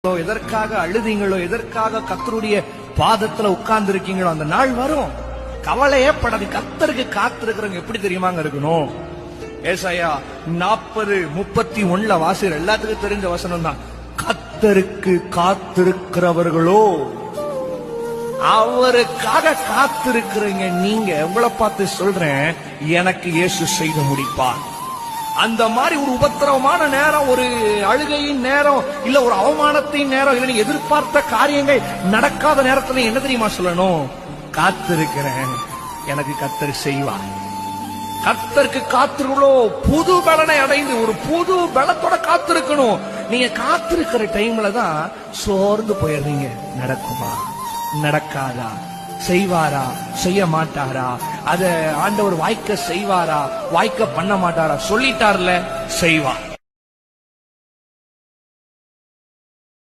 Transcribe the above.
எதற்காக அழுதீங்களோ, எதற்காக கர்த்தருடைய பாதத்துல உட்கார்ந்து இருக்கீங்களோ, அந்த நாள் வரும். கவலையே படாது. கர்த்தருக்கு காத்திருக்கிறவங்க எப்படி தெரியுமாங்க இருக்கணும்? ஏசாயா 40:31 வாசிக்கிற எல்லாத்துக்கும் தெரிஞ்ச வசனம் தான். கர்த்தருக்கு காத்திருக்கிறவர்களோ, அவருக்காக காத்திருக்கிறீங்க. நீங்க உங்களை பார்த்து சொல்றேன், எனக்கு இயேசு செய்து முடிப்பார். அந்த மாதிரி ஒரு உபத்திரவமான நேரம், ஒரு அழுகையின் நேரம், இல்ல ஒரு அவமானத்தின் நேரம், இல்ல நீங்க எதிர்பார்த்த காரியங்கள் நடக்காத நேரத்துல என்ன தெரியுமா சொல்லணும்? காத்திருக்கிறேன், எனக்கு கர்த்தர் செய்வார். கர்த்தருக்கு காத்திருக்கோ புது பலனை அடைந்து ஒரு புது பலத்தோட காத்திருக்கணும். நீங்க காத்திருக்கிற டைம்ல தான் சோர்ந்து போயிடுறீங்க. நடக்குமா, நடக்காதா, செய்வாரா, செய்ய மாட்டாரா, அத ஆண்டவர் வாய்க்க செய்வாரா, வாய்க்க பண்ண மாட்டாரா? சொல்லிட்டார்ல, செய்வார்.